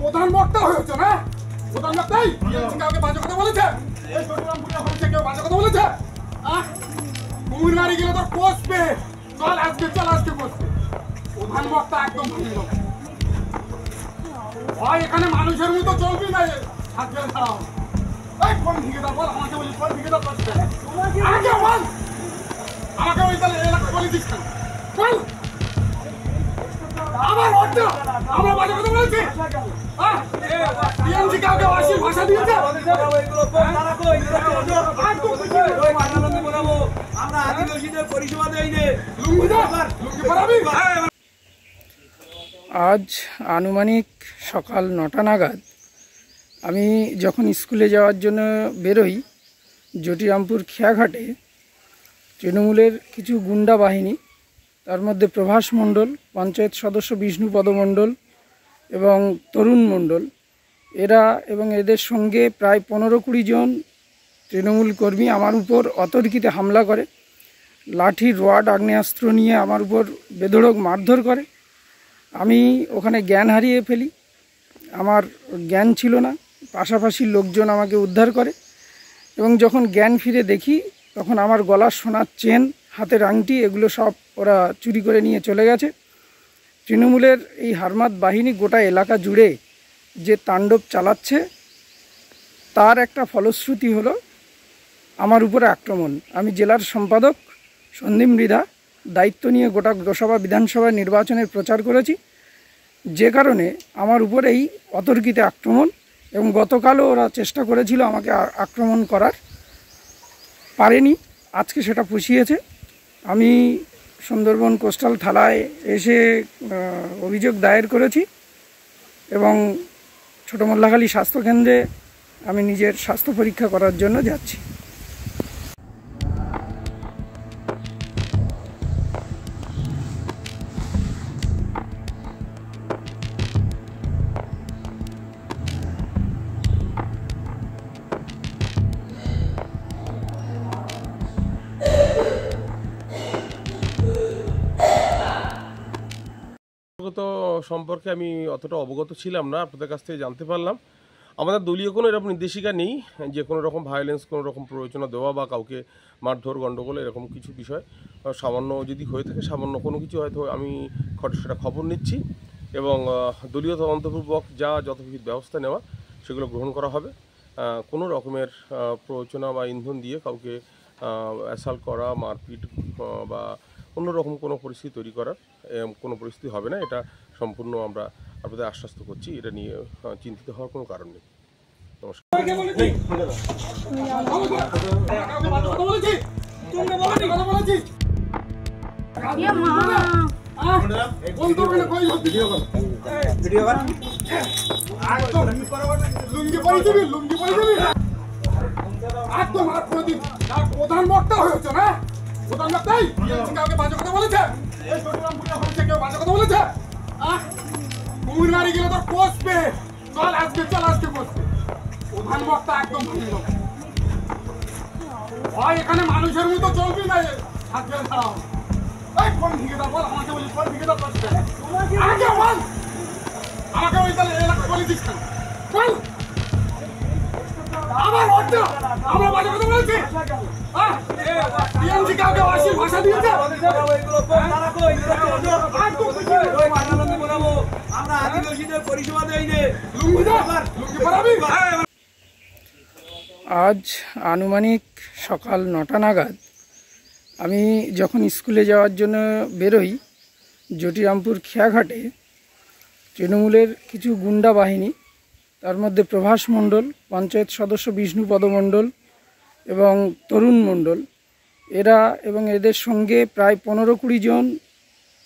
প্রধান বক্তা হয়েছে না, প্রধান বক্তাই কাউকে বাজে কথা বলেছে, কেউ বাজে কথা বলেছে। কুমির বাড়ি গেলে তোর বসবে, চল আজকে বসবে। প্রধান বক্তা একদম ভাই, এখানে মানুষের মতো চলবি না, আজকে ছাড়াও। কোন ঠিকাদার বল আমাকে, বলি কোন ঠিকাদার করছে আগে বল আমাকে, ওই তাহলে এলাকা বলে দিস কেন? বল আমার অর্ডার, আমরা বাজে কথা বলেছি। টিএমসি কাউকে অশ্লীল ভাষা দিয়েছে। আজ আনুমানিক সকাল 9টা নাগাদ আমি যখন স্কুলে যাওয়ার জন্য বেরোই, জটিরামপুর খেয়াঘাটে তৃণমূলের কিছু গুন্ডা বাহিনী, তার মধ্যে প্রভাস মণ্ডল, পঞ্চায়েত সদস্য বিষ্ণুপদ মণ্ডল এবং তরুণ মণ্ডল, এরা এবং এদের সঙ্গে প্রায় 15-20 জন তৃণমূল কর্মী আমার উপর অতর্কিতে হামলা করে। লাঠি, রড, আগ্নেয়াস্ত্র নিয়ে আমার উপর বেধড়ক মারধর করে। আমি ওখানে জ্ঞান হারিয়ে ফেলি, আমার জ্ঞান ছিল না। পাশাপাশি লোকজন আমাকে উদ্ধার করে এবং যখন জ্ঞান ফিরে দেখি তখন আমার গলার সোনার চেন, হাতের আংটি, এগুলো সব ওরা চুরি করে নিয়ে চলে গেছে। তৃণমূলের এই হারমাত বাহিনী গোটা এলাকা জুড়ে যে তাণ্ডব চালাচ্ছে, তার একটা ফলশ্রুতি হলো আমার উপরে আক্রমণ। আমি জেলার সম্পাদক সন্দীপ মৃধা, দায়িত্ব নিয়ে গোটা লোকসভা বিধানসভা নির্বাচনের প্রচার করেছি, যে কারণে আমার উপরে এই অতর্কিত আক্রমণ। এবং গতকালও ওরা চেষ্টা করেছিল আমাকে আক্রমণ করার, পারেনি, আজকে সেটা পুষিয়েছে। আমি সুন্দরবন কোস্টাল থানায় এসে অভিযোগ দায়ের করেছি এবং ছোট মোল্লাখালী স্বাস্থ্যকেন্দ্রে আমি নিজের স্বাস্থ্য পরীক্ষা করার জন্য যাচ্ছি। সম্পর্কে আমি অতটা অবগত ছিলাম না, আপনাদের কাছ থেকে জানতে পারলাম। আমাদের দলীয় কোনো এরকম নির্দেশিকা নেই যে কোনো রকম ভায়োলেন্স, কোনো রকম প্ররোচনা দেওয়া বা কাউকে মারধর, গণ্ডগোল এরকম কিছু বিষয়। সামান্য যদি হয়ে থাকে, সামান্য কোনো কিছু হয়তো আমি সেটা খবর নিচ্ছি এবং দলীয় তদন্তপূর্বক যথাবিহিত ব্যবস্থা নেওয়া সেগুলো গ্রহণ করা হবে। কোনো রকমের প্ররোচনা বা ইন্ধন দিয়ে কাউকে অ্যাসাল্ট করা, মারপিট বা অন্যরকম কোনো পরিস্থিতি তৈরি করার কোনো পরিস্থিতি হবে না, এটা সম্পূর্ণ আমরা আপনাদের আশ্বস্ত করছি। এটা নিয়ে চিন্তিত হওয়ার কোনো কারণ নেই। প্রধান বক্তা হয়েছে না, প্রধান বক্তাই কাউকে বাজে কথা বলেছে, কেউ বাজে কথা বলেছে। কুমির বাড়ি গেলে তোর বসবে, চল আজকে বসবে। প্রধান বক্তা একদম ভাই, এখানে মানুষের মতো চলবি না, আজকে ছাড়াও। কোন ঠিকাদার বল আমাকে, বলি কোন ঠিকাদার করছে আগে বল আমাকে, ওই তাহলে এলাকা বলে দিস কেন? বল আমার অর্ডার, আমরা বাজে কথা বলেছি। টিএমসি কাউকে অশ্লীল ভাষা দিয়েছে। আজ আনুমানিক সকাল 9টা নাগাদ আমি যখন স্কুলে যাওয়ার জন্য বেরোই, জটিরামপুর খেয়াঘাটে তৃণমূলের কিছু গুন্ডা বাহিনী, তার মধ্যে প্রভাস মণ্ডল, পঞ্চায়েত সদস্য বিষ্ণুপদ মণ্ডল এবং তরুণ মণ্ডল, এরা এবং এদের সঙ্গে প্রায় 15-20 জন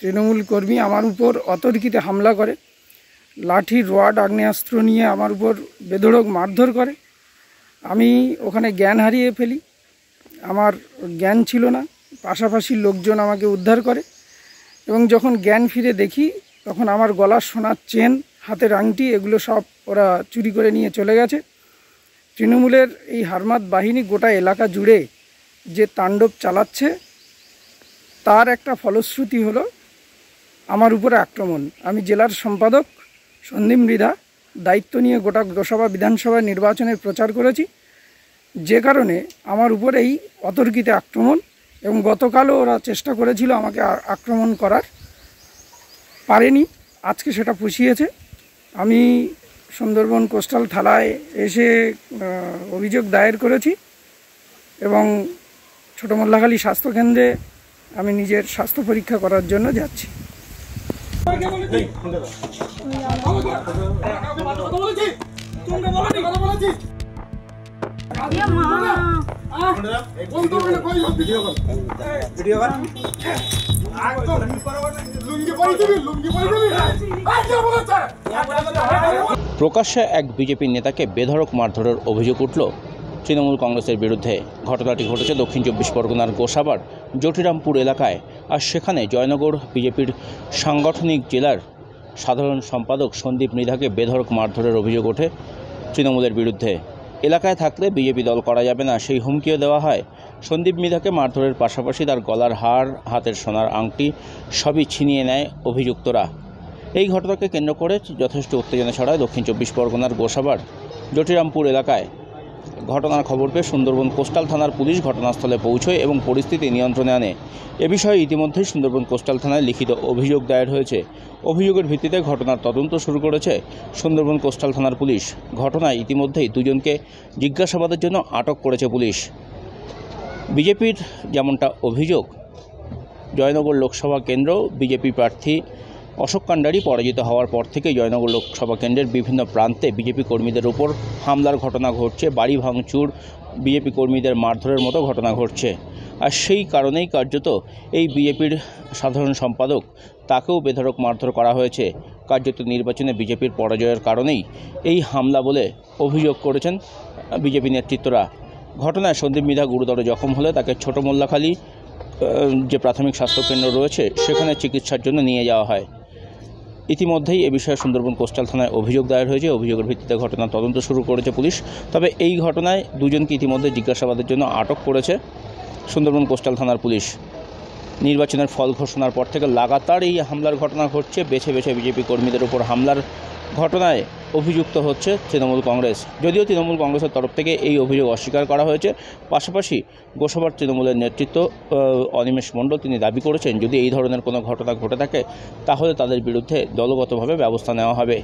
তৃণমূল কর্মী আমার উপর অতর্কিতে হামলা করে। লাঠি, রড, আগ্নেয়াস্ত্র নিয়ে আমার উপর বেধড়ক মারধর করে। আমি ওখানে জ্ঞান হারিয়ে ফেলি, আমার জ্ঞান ছিল না। পাশাপাশি লোকজন আমাকে উদ্ধার করে এবং যখন জ্ঞান ফিরে দেখি তখন আমার গলার সোনার চেন, হাতের আংটি এগুলো সব ওরা চুরি করে নিয়ে চলে গেছে। তৃণমূলের এই হারমাত বাহিনী গোটা এলাকা জুড়ে যে তাণ্ডব চালাচ্ছে তার একটা ফলশ্রুতি হলো আমার উপরে আক্রমণ। আমি জেলার সম্পাদক সন্দীপ মৃধা দায়িত্ব নিয়ে গোটা গোসাবা বিধানসভা নির্বাচনের প্রচার করেছি, যে কারণে আমার উপরে এই অতর্কিতে আক্রমণ। এবং গতকালও ওরা চেষ্টা করেছিল আমাকে আক্রমণ করার, পারেনি, আজকে সেটা পুষিয়েছে। আমি সুন্দরবন কোস্টাল থানায় এসে অভিযোগ দায়ের করেছি এবং ছোটো মোল্লাখালী স্বাস্থ্যকেন্দ্রে আমি নিজের স্বাস্থ্য পরীক্ষা করার জন্য যাচ্ছি। প্রকাশ্যে এক বিজেপি নেতাকে বেধড়ক মারধরের অভিযোগ উঠল তৃণমূল কংগ্রেসের বিরুদ্ধে। ঘটনাটি ঘটেছে দক্ষিণ 24 পরগনার গোসাবার জটিরামপুর এলাকায়। আর সেখানে জয়নগর বিজেপির সাংগঠনিক জেলার সাধারণ সম্পাদক সন্দীপ মৃধাকে বেধড়ক মারধরের অভিযোগ ওঠে তৃণমূলের বিরুদ্ধে। এলাকায় থাকলে বিজেপি দল করা যাবে না, সেই হুমকিও দেওয়া হয়। সন্দীপ মৃধাকে মারধরের পাশাপাশি তার গলার হার, হাতের সোনার আংটি সবই ছিনিয়ে নেয় অভিযুক্তরা। এই ঘটনাকে কেন্দ্র করে যথেষ্ট উত্তেজনা ছড়ায় দক্ষিণ 24 পরগনার গোসাবার জটিরামপুর এলাকায়। ঘটনার খবর পেয়ে সুন্দরবন কোস্টাল থানার পুলিশ ঘটনাস্থলে পৌঁছয় এবং পরিস্থিতি নিয়ন্ত্রণে আনে। এ বিষয়ে ইতিমধ্যেই সুন্দরবন কোস্টাল থানায় লিখিত অভিযোগ দায়ের হয়েছে। অভিযোগের ভিত্তিতে ঘটনার তদন্ত শুরু করেছে সুন্দরবন কোস্টাল থানার পুলিশ। ঘটনায় ইতিমধ্যেই দুজনকে জিজ্ঞাসাবাদের জন্য আটক করেছে পুলিশ। বিজেপির যেমনটা অভিযোগ, জয়নগর লোকসভা কেন্দ্র বিজেপি প্রার্থী অশোক কান্ডারি পরাজিত হওয়ার পর থেকে জয়নগর লোকসভা কেন্দ্রের বিভিন্ন প্রান্তে বিজেপি কর্মীদের উপর হামলার ঘটনা ঘটছে, বাড়ি ভাঙচুর, বিজেপি কর্মীদের মারধরের মতো ঘটনা ঘটছে। আর সেই কারণেই কার্যত এই বিজেপির সাধারণ সম্পাদক তাকেও বেধড়ক মারধর করা হয়েছে। কার্যত নির্বাচনে বিজেপির পরাজয়ের কারণেই এই হামলা বলে অভিযোগ করেছেন বিজেপি নেতৃত্বরা। ঘটনায় সন্দীপ মৃধা গুরুতর জখম হলে তাকে ছোটো মোল্লাখালী যে প্রাথমিক স্বাস্থ্যকেন্দ্র রয়েছে সেখানে চিকিৎসার জন্য নিয়ে যাওয়া হয়। ইতিমধ্যেই এ বিষয়ে সুন্দরবন কোস্টাল থানায় অভিযোগ দায়ের হয়েছে। অভিযোগের ভিত্তিতে ঘটনার তদন্ত শুরু করেছে পুলিশ। তবে এই ঘটনায় দুজনকে ইতিমধ্যে জিজ্ঞাসাবাদের জন্য আটক করেছে সুন্দরবন কোস্টাল থানার পুলিশ। নির্বাচনের ফল ঘোষণার পর থেকে লাগাতার এই হামলার ঘটনা ঘটছে। বেছে বেছে বিজেপি কর্মীদের উপর হামলার ঘটনায় অভিযুক্ত হচ্ছে তৃণমূল কংগ্রেস। যদিও তৃণমূল কংগ্রেসের তরফ থেকে এই অভিযোগ অস্বীকার করা হয়েছে। পাশাপাশি গোসাবার তৃণমূলের নেতৃত্ব অনিমেষ মণ্ডল তিনি দাবি করেছেন যদি এই ধরনের কোনো ঘটনা ঘটে থাকে তাহলে তাদের বিরুদ্ধে দলগতভাবে ব্যবস্থা নেওয়া হবে।